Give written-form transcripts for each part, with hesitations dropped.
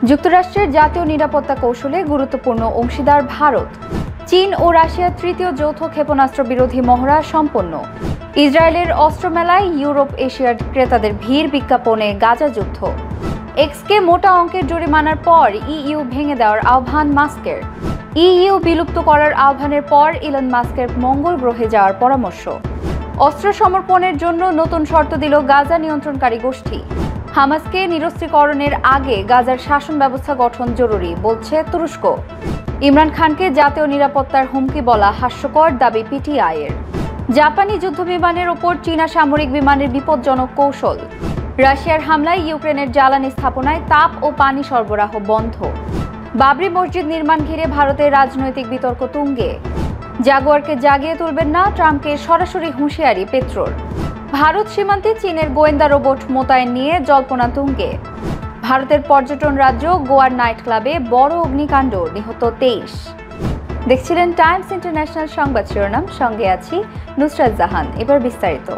যুক্তরাষ্ট্রের জাতীয় নিরাপত্তা কৌশলে গুরুত্বপূর্ণ অংশীদার ভারত। চীন ও রাশিয়ার তৃতীয় যৌথ ক্ষেপণাস্ত্র বিরোধী মহড়া সম্পন্ন। ইসরায়েলের অস্ত্র মেলায় ইউরোপ এশিয়ার ক্রেতাদের ভিড়, বিজ্ঞাপনে গাজা যুদ্ধ। এক্সকে মোটা অঙ্কের জরিমানার পর ইইউ ভেঙে দেওয়ার আহ্বান মাস্কের। ইইউ বিলুপ্ত করার আহ্বানের পর ইলন মাস্কের মঙ্গল গ্রহে যাওয়ার পরামর্শ। অস্ত্র সমর্পণের জন্য নতুন শর্ত দিল গাজা নিয়ন্ত্রণকারী গোষ্ঠী। হামাসকে নিরস্ত্রীকরণের আগে গাজার শাসন ব্যবস্থা গঠন জরুরি, বলছে তুরস্ক। ইমরান খানকে জাতীয় নিরাপত্তার হুমকি বলা হাস্যকর, দাবি পিটিআইয়ের। জাপানি যুদ্ধবিমানের ওপর চীনা সামরিক বিমানের বিপজ্জনক কৌশল। রাশিয়ার হামলায় ইউক্রেনের জ্বালানি স্থাপনায় তাপ ও পানি সরবরাহ বন্ধ। বাবরি মসজিদ নির্মাণ ঘিরে ভারতের রাজনৈতিক বিতর্ক তুঙ্গে। জাগুয়ারকে জাগিয়ে তুলবেন না, ট্রাম্পকে সরাসরি হুঁশিয়ারি পেট্রোর। ভারত সীমান্তে চীনের গোয়েন্দা রোবট মোতায়েন নিয়ে জল্পনা তুঙ্গে। ভারতের পর্যটন রাজ্য গোয়ার নাইট ক্লাবে বড় অগ্নিকাণ্ড, নিহত 23। দেখছিলেন টাইমস ইন্টারন্যাশনাল সংবাদ শিরোনাম, সঙ্গে আছি নুসরাত জাহান। এবার বিস্তারিত।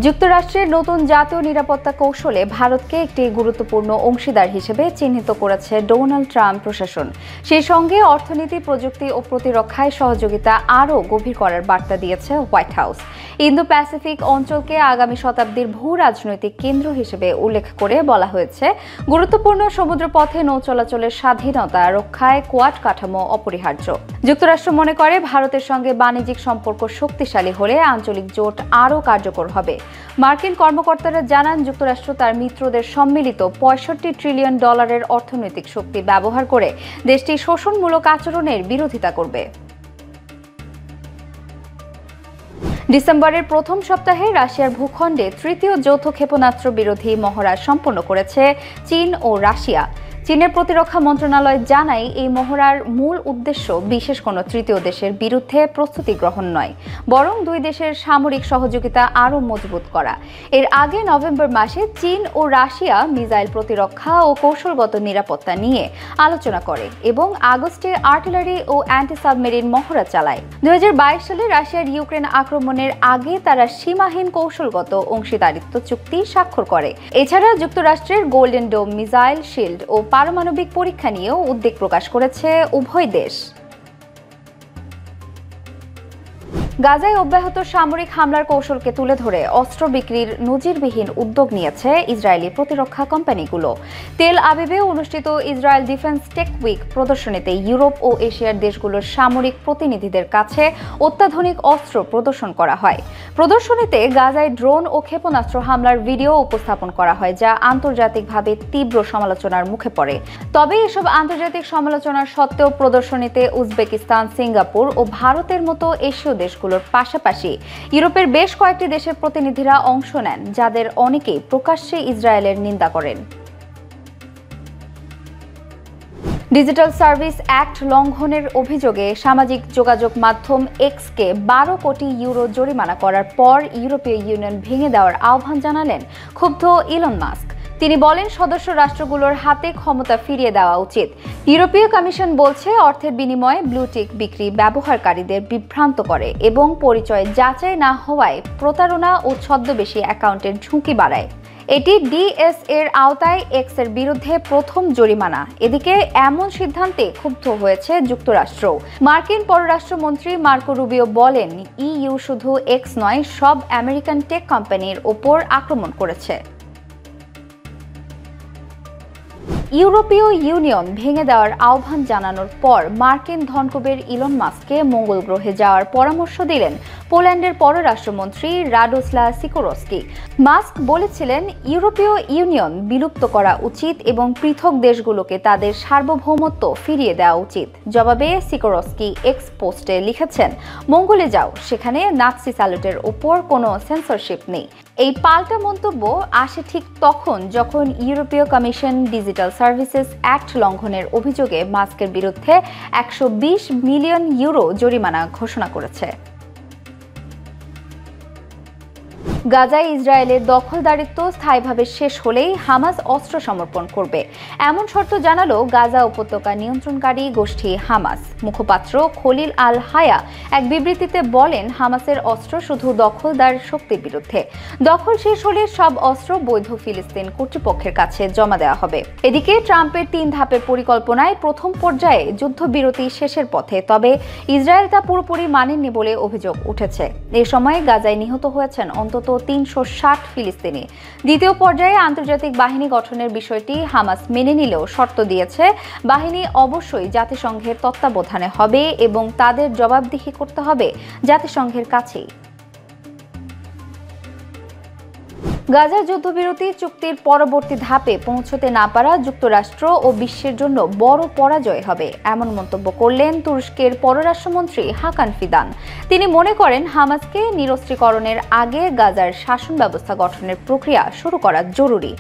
যুক্তরাষ্ট্রের নতুন জাতীয় নিরাপত্তা কৌশলে ভারতকে একটি গুরুত্বপূর্ণ অংশীদার হিসেবে চিহ্নিত করেছে ডোনাল্ড ট্রাম্প প্রশাসন। সেই সঙ্গে অর্থনীতি, প্রযুক্তি ও প্রতিরক্ষায় সহযোগিতা আরও গভীর করার বার্তা দিয়েছে হোয়াইট হাউস। ইন্দো প্যাসিফিক অঞ্চলকে আগামী শতাব্দীর ভূ রাজনৈতিক কেন্দ্র হিসেবে উল্লেখ করে বলা হয়েছে, গুরুত্বপূর্ণ সমুদ্রপথে নৌ চলাচলের স্বাধীনতা রক্ষায় কোয়াড কাঠামো অপরিহার্য। যুক্তরাষ্ট্র মনে করে ভারতের সঙ্গে বাণিজ্যিক সম্পর্ক শক্তিশালী হলে আঞ্চলিক জোট আরও কার্যকর হবে। মার্কিন কর্মকর্তারা জানান, যুক্তরাষ্ট্র তার মিত্রদের সম্মিলিত $65 ট্রিলিয়ন অর্থনৈতিক শক্তি ব্যবহার করে দেশটি শোষণমূলক আচরণের বিরোধিতা করবে। ডিসেম্বরের প্রথম সপ্তাহে রাশিয়ার ভূখণ্ডে তৃতীয় যৌথ ক্ষেপণাস্ত্র বিরোধী মহড়া সম্পন্ন করেছে চীন ও রাশিয়া। চীনের প্রতিরক্ষা মন্ত্রণালয় জানায়, এই মহড়ার মূল উদ্দেশ্য বিশেষ কোনো তৃতীয় দেশের বিরুদ্ধে প্রস্তুতি গ্রহণ নয়, বরং দুই দেশের সামরিক সহযোগিতা আরও মজবুত করা। এর আগে নভেম্বর মাসে চীন ও রাশিয়া মিসাইল প্রতিরক্ষা ও কৌশলগত নিরাপত্তা নিয়ে আলোচনা করে এবং আগস্টে আর্টিলারি ও অ্যান্টি সাবমেরিন মহড়া চালায়। 2022 সালে রাশিয়ার ইউক্রেন আক্রমণের আগে তারা সীমাহীন কৌশলগত অংশীদারিত্ব চুক্তি স্বাক্ষর করে। এছাড়া যুক্তরাষ্ট্রের গোল্ডেন ডোম মিসাইল শিল্ড ও পারমাণবিক পরীক্ষা নিয়েও উদ্বেগ প্রকাশ করেছে উভয় দেশ। গাজায় অব্যাহত সামরিক হামলার কৌশলকে তুলে ধরে অস্ত্র বিক্রির নজিরবিহীন উদ্যোগ নিয়েছে ইসরায়েলি প্রতিরক্ষা কোম্পানিগুলো। তেল আবিবে অনুষ্ঠিত ইসরায়েল ডিফেন্স টেক উইক প্রদর্শনীতে ইউরোপ ও এশিয়ার দেশগুলোর সামরিক প্রতিনিধিদের কাছে অত্যাধুনিক অস্ত্র প্রদর্শন করা হয়। প্রদর্শনীতে গাজায় ড্রোন ও ক্ষেপণাস্ত্র হামলার ভিডিও উপস্থাপন করা হয়, যা আন্তর্জাতিকভাবে তীব্র সমালোচনার মুখে পড়ে। তবে এসব আন্তর্জাতিক সমালোচনার সত্ত্বেও প্রদর্শনীতে উজবেকিস্তান, সিঙ্গাপুর ও ভারতের মতো এশীয় দেশগুলোর পাশাপাশি ইউরোপের বেশ কয়েকটি দেশের প্রতিনিধিরা অংশ নেন, যাদের অনেকেই প্রকাশ্যে ইসরায়েলের নিন্দা করেন। ডিজিটাল সার্ভিস অ্যাক্ট লঙ্ঘনের অভিযোগে সামাজিক যোগাযোগ মাধ্যম এক্সকে 12 কোটি ইউরো জরিমানা করার পর ইউরোপীয় ইউনিয়ন ভেঙে দেওয়ার আহ্বান জানালেন ক্ষুব্ধ ইলন মাস্ক। তিনি বলেন, সদস্য রাষ্ট্রগুলোর হাতে ক্ষমতা ফিরিয়ে দেওয়া উচিত। ইউরোপীয় কমিশন বলছে, অর্থের বিনিময়ে ব্লুটিক বিক্রি ব্যবহারকারীদের বিভ্রান্ত করে এবং পরিচয় যাচাই না হওয়ায় প্রতারণা ও ছদ্মবেশী অ্যাকাউন্টের ঝুঁকি বাড়ায়। এটি ডিএস এর আওতায় এক্স এর বিরুদ্ধে প্রথম জরিমানা। এদিকে এমন সিদ্ধান্তে ক্ষুব্ধ হয়েছে যুক্তরাষ্ট্র। মার্কিন পররাষ্ট্রমন্ত্রী মার্কো রুবিও বলেন, ইইউ শুধু এক্স নয়, সব আমেরিকান টেক কোম্পানির ওপর আক্রমণ করেছে। ইউরোপীয় ইউনিয়ন ভেঙে দেওয়ার আহ্বান জানানোর পর মার্কিন ধনকুবের ইলন মাস্ককে মঙ্গল গ্রহে যাওয়ার পরামর্শ দিলেন পোল্যান্ডের পররাষ্ট্রমন্ত্রী রাডোস্লাভ সিকোরস্কি। মাস্ক বলেছিলেন, ইউরোপীয় ইউনিয়ন বিলুপ্ত করা উচিত এবং পৃথক দেশগুলোকে তাদের সার্বভৌমত্ব ফিরিয়ে দেওয়া উচিত। জবাবে সিকোরস্কি এক্স পোস্টে লিখেছেন, মঙ্গলে যাও, সেখানে নাৎসি স্যালুটের ওপর কোনো সেন্সরশিপ নেই। এই পাল্টা মন্তব্য আসে ঠিক তখন যখন ইউরোপীয় কমিশন ডিজিটাল সার্ভিসেস অ্যাক্ট লঙ্ঘনের অভিযোগে মাস্কের বিরুদ্ধে 120 মিলিয়ন ইউরো জরিমানা ঘোষণা করেছে। গাজায় ইসরায়েলের দখলদারিত্ব স্থায়ীভাবে শেষ হলেই হামাস অস্ত্র সমর্পণ করবে, এমন শর্ত জানালো গাজা উপত্যকা নিয়ন্ত্রণকারী গোষ্ঠী হামাস। মুখপাত্র খলিল আল হায়া এক বিবৃতিতে বলেন, হামাসের অস্ত্র শুধু দখলদার শক্তির বিরুদ্ধে। দখল শেষ হলে সব অস্ত্র বৈধ ফিলিস্তিন কর্তৃপক্ষের কাছে জমা দেওয়া হবে। এদিকে ট্রাম্পের 3 ধাপের পরিকল্পনায় প্রথম পর্যায়ে যুদ্ধবিরতি শেষের পথে, তবে ইসরায়েল তা পুরোপুরি মানেননি বলে অভিযোগ উঠেছে। এ সময় গাজায় নিহত হয়েছেন অন্তত 360 ফিলিস্তিনি। দ্বিতীয় পর্যায়ে আন্তর্জাতিক বাহিনী গঠনের বিষয়টি হামাস মেনে নিলেও শর্ত দিয়েছে, বাহিনী অবশ্যই জাতিসংঘের তত্ত্বাবধানে হবে এবং তাদের জবাবদিহি করতে হবে জাতিসংঘের কাছেই। গাজার যুদ্ধবিরতি চুক্তির পরবর্তী ধাপে পৌঁছতে না পারা যুক্তরাষ্ট্র ও বিশ্বের জন্য বড় পরাজয় হবে, এমন মন্তব্য করলেন তুরস্কের পররাষ্ট্রমন্ত্রী হাকান ফিদান। তিনি মনে করেন, হামাসকে নিরস্ত্রীকরণের আগে গাজার শাসন ব্যবস্থা গঠনের প্রক্রিয়া শুরু করা জরুরি।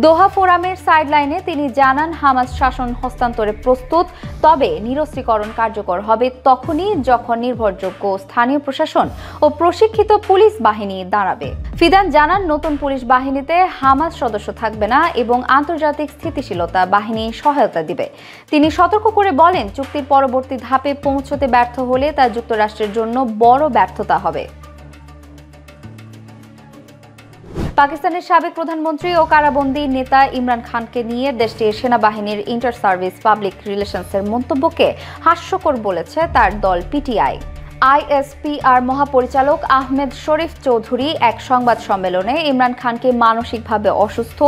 দোহা ফোরামের সাইডলাইনে তিনি জানান, হামাস শাসন হস্তান্তরে প্রস্তুত, তবে নিরস্ত্রীকরণ কার্যকর হবে তখনই যখন নির্ভরযোগ্য স্থানীয় প্রশাসন ও প্রশিক্ষিত পুলিশ বাহিনী দাঁড়াবে। ফিদান জানান, নতুন পুলিশ বাহিনীতে হামাস সদস্য থাকবে না এবং আন্তর্জাতিক স্থিতিশীলতা বাহিনী সহায়তা দিবে। তিনি সতর্ক করে বলেন, চুক্তির পরবর্তী ধাপে পৌঁছতে ব্যর্থ হলে তা যুক্তরাষ্ট্রের জন্য বড় ব্যর্থতা হবে। পাকিস্তানের সাবেক প্রধানমন্ত্রী ও কারাবন্দী নেতা ইমরান খানকে নিয়ে দেশটির সেনাবাহিনীর ইন্টার সার্ভিস পাবলিক রিলেশনসের মন্তব্যকে হাস্যকর বলেছে তার দল পিটিআই। আইএসপিআর মহাপরিচালক আহমেদ শরীফ চৌধুরী এক সংবাদ সম্মেলনে ইমরান খানকে মানসিকভাবে অসুস্থ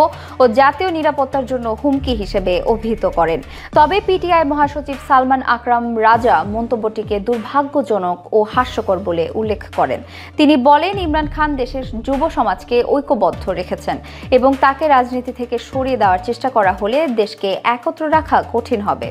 ও জাতীয় নিরাপত্তার জন্য হুমকি হিসেবে অভিহিত করেন। তবে পিটিআই মহাসচিব সালমান আকরাম রাজা মন্তব্যটিকে দুর্ভাগ্যজনক ও হাস্যকর বলে উল্লেখ করেন। তিনি বলেন, ইমরান খান দেশের যুব সমাজকে ঐক্যবদ্ধ রেখেছেন এবং তাকে রাজনীতি থেকে সরিয়ে দেওয়ার চেষ্টা করা হলে দেশকে একত্র রাখা কঠিন হবে।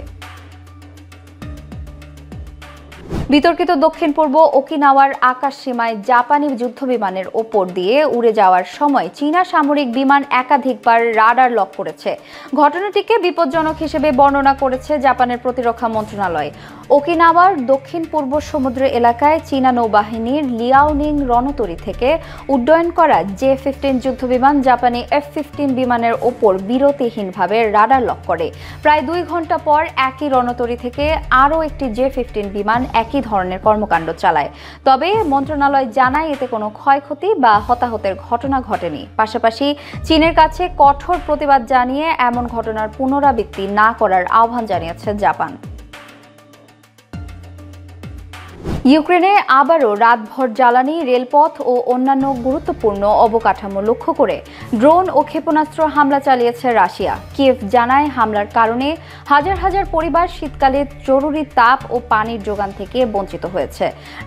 বিতর্কিত দক্ষিণ পূর্ব ওকিনাওয়ার আকাশ সীমায় জাপানি যুদ্ধবিমানের ওপর দিয়ে উড়ে যাওয়ার সময় চীনা সামরিক বিমান একাধিকবার রাডার লক করেছে। ঘটনাটিকে বিপজ্জনক হিসেবে বর্ণনা করেছে জাপানের প্রতিরক্ষা মন্ত্রণালয়। ওকিনাওয়ার দক্ষিণ পূর্ব সমুদ্র এলাকায় চীনা নৌবাহিনীর লিয়াওনিং রণতরী থেকে উড্ডয়ন করা J-15 যুদ্ধবিমান জাপানি F-15 বিমানের ওপর বিরতিহীনভাবে রাডার লক করে। প্রায় 2 ঘন্টা পর একই রণতরী থেকে আরও একটি J-15 বিমান একই ধরনের কর্মকাণ্ড চালায়। তবে মন্ত্রণালয় জানায়, এতে কোনো ক্ষয়ক্ষতি বা হতাহতের ঘটনা ঘটেনি। পাশাপাশি চীনের কাছে কঠোর প্রতিবাদ জানিয়ে এমন ঘটনার পুনরাবৃত্তি না করার আহ্বান জানিয়েছে জাপান। ইউক্রেনে আবারও রাতভর জ্বালানি, রেলপথ ও অন্যান্য গুরুত্বপূর্ণ অবকাঠামো লক্ষ্য করে ড্রোন ও ক্ষেপণাস্ত্র হামলা চালিয়েছে রাশিয়া। কিয়েভ জানায়, হামলার কারণে হাজার হাজার পরিবার শীতকালে জরুরি তাপ ও পানির যোগান থেকে বঞ্চিত হয়েছে।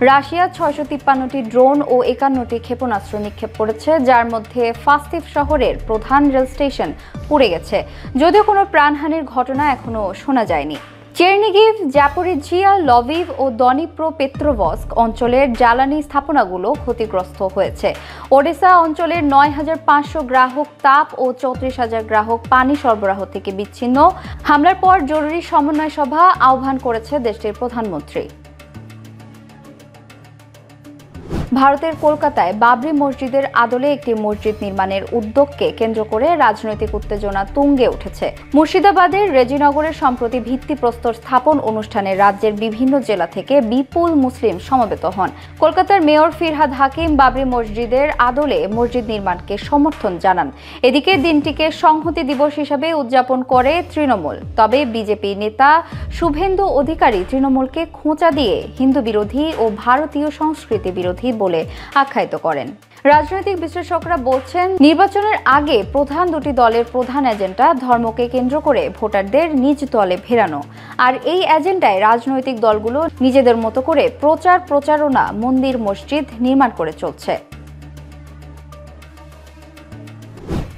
রাশিয়া 653টি ড্রোন ও 51টি ক্ষেপণাস্ত্র নিক্ষেপ করেছে, যার মধ্যে ফাস্তিভ শহরের প্রধান রেল স্টেশন পুড়ে গেছে, যদিও কোনো প্রাণহানির ঘটনা এখনো শোনা যায়নি। চেরনিগিভ, জাপোরিজিয়া, লভিভ ও দনিপ্রোপেত্রোভস্ক অঞ্চলের জ্বালানি স্থাপনাগুলো ক্ষতিগ্রস্ত হয়েছে। ওডেসা অঞ্চলের 9,500 গ্রাহক তাপ ও 34,000 গ্রাহক পানি সরবরাহ থেকে বিচ্ছিন্ন। হামলার পর জরুরি সমন্বয় সভা আহ্বান করেছে দেশটির প্রধানমন্ত্রী। ভারতের কলকাতায় বাবরি মসজিদের আদলে একটি মসজিদ নির্মাণের উদ্যোগকে কেন্দ্র করে রাজনৈতিক উত্তেজনা তুঙ্গে উঠেছে। মুর্শিদাবাদের রেজিনগরে সম্প্রতি ভিত্তিপ্রস্তর স্থাপন অনুষ্ঠানে রাজ্যের বিভিন্ন জেলা থেকে বিপুল মুসলিম সমবেত হন। কলকাতার মেয়র ফিরহাদ হাকিম বাবরি মসজিদের আদলে মসজিদ নির্মাণকে সমর্থন জানান। এদিকে দিনটিকে সংহতি দিবস হিসেবে উদযাপন করে তৃণমূল। তবে বিজেপি নেতা শুভেন্দু অধিকারী তৃণমূলকে খোঁচা দিয়ে হিন্দু বিরোধী ও ভারতীয় সংস্কৃতি বিরোধী বলে আখ্যায়িত করেন। রাজনৈতিক বিশ্লেষকরা বলছেন, নির্বাচনের আগে প্রধান দুটি দলের প্রধান এজেন্ডা ধর্মকে কেন্দ্র করে ভোটারদের নিজ দলে ফেরানো, আর এই এজেন্ডায় রাজনৈতিক দলগুলো নিজেদের মতো করে প্রচারণা, মন্দির, মসজিদ নির্মাণ করে চলছে।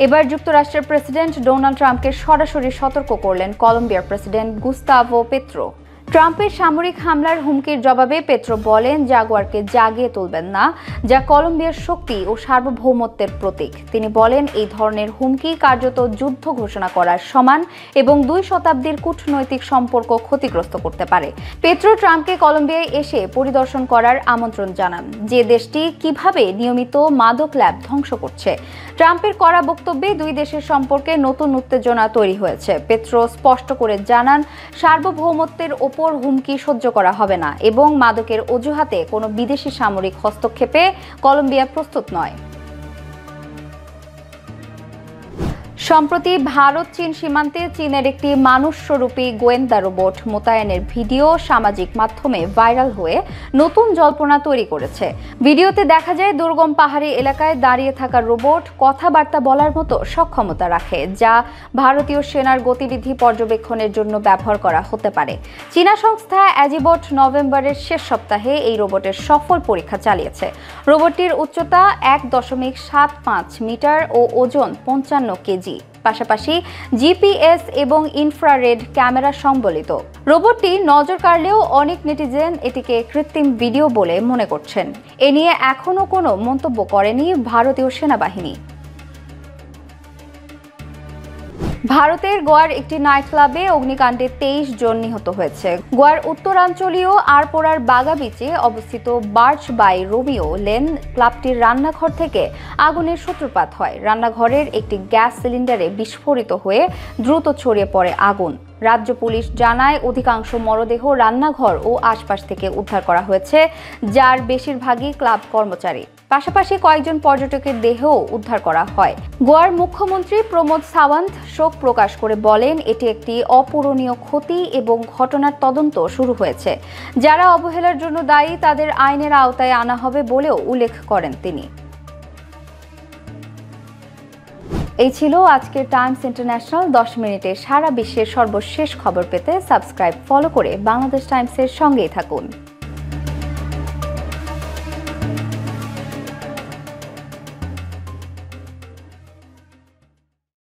এবার যুক্তরাষ্ট্রের প্রেসিডেন্ট ডোনাল্ড ট্রাম্পকে সরাসরি সতর্ক করলেন কলম্বিয়ার প্রেসিডেন্ট গুস্তাভো পেট্রো। ট্রাম্পের সামরিক হামলার হুমকির জবাবে পেত্রো বলেন, জাগুয়ারকে জাগিয়ে তুলবেন না, যা কলম্বিয়ার শক্তি ও সার্বভৌমত্বের প্রতীক। তিনি বলেন, এই ধরনের হুমকি কার্যত যুদ্ধ ঘোষণা করার সমান এবং 2 শতাব্দীর কূটনৈতিক সম্পর্ক ক্ষতিগ্রস্ত করতে পারে। পেত্রো ট্রাম্পকে কলম্বিয়ায় এসে পরিদর্শন করার আমন্ত্রণ জানান, যে দেশটি কিভাবে নিয়মিত মাদক ল্যাব ধ্বংস করছে। ট্রাম্পের করা বক্তব্যে 2 দেশের সম্পর্কে নতুন উত্তেজনা তৈরি হয়েছে। পেত্রো স্পষ্ট করে জানান, সার্বভৌমত্বের ওপর হুমকি সহ্য করা হবে না এবং মাদকের অজুহাতে কোনো বিদেশি সামরিক হস্তক্ষেপে কলম্বিয়া প্রস্তুত নয়। সম্প্রতি ভারত চীন সীমান্তে চীনের একটি মানুষস্বরূপী গোয়েন্দা রোবট মোতায়েনের ভিডিও সামাজিক মাধ্যমে ভাইরাল হয়ে নতুন জল্পনা তৈরি করেছে। ভিডিওতে দেখা যায় দুর্গম পাহাড়ি এলাকায় দাঁড়িয়ে থাকা রোবট কথাবার্তা বলার মতো সক্ষমতা রাখে, যা ভারতীয় সেনার গতিবিধি পর্যবেক্ষণের জন্য ব্যবহার করা হতে পারে। চীনা সংস্থা অ্যাজিবট নভেম্বরের শেষ সপ্তাহে এই রোবটের সফল পরীক্ষা চালিয়েছে। রোবটটির উচ্চতা 1.75 মিটার ও ওজন 55 কেজি। পাশাপাশি জিপিএস এবং ইনফ্রারেড ক্যামেরা সম্বলিত। রোবটটি নজর কাড়লেও অনেক নেটিজেন এটিকে কৃত্রিম ভিডিও বলে মনে করছেন। এ নিয়ে এখনও কোনো মন্তব্য করেনি ভারতীয় সেনাবাহিনী। ভারতের গোয়ার একটি নাইট ক্লাবে অগ্নিকাণ্ডে 23 জন নিহত হয়েছে। গোয়ার উত্তরাঞ্চলীয় আরপোড়ার বাগা বিচে অবস্থিত বার্চ বাই রোমিও লেন ক্লাবটির রান্নাঘর থেকে আগুনের সূত্রপাত হয়। রান্নাঘরের একটি গ্যাস সিলিন্ডারে বিস্ফোরিত হয়ে দ্রুত ছড়িয়ে পড়ে আগুন। রাজ্য পুলিশ জানায়, অধিকাংশ মরদেহ রান্নাঘর ও আশপাশ থেকে উদ্ধার করা হয়েছে, যার বেশিরভাগই ক্লাব কর্মচারী। পাশাপাশি কয়েকজন পর্যটকের দেহও উদ্ধার করা হয়। গোয়ার মুখ্যমন্ত্রী প্রমোদ সাওয়ন্ত শোক প্রকাশ করে বলেন, এটি একটি অপূরণীয় ক্ষতি এবং ঘটনার তদন্ত শুরু হয়েছে। যারা অবহেলার জন্য দায়ী তাদের আইনের আওতায় আনা হবে বলেও উল্লেখ করেন তিনি। এই ছিল আজকের টাইমস ইন্টারন্যাশনাল 10 মিনিটে সারা বিশ্বের সর্বশেষ খবর পেতে সাবস্ক্রাইব, ফলো করে বাংলাদেশ টাইমসের সঙ্গেই থাকুন।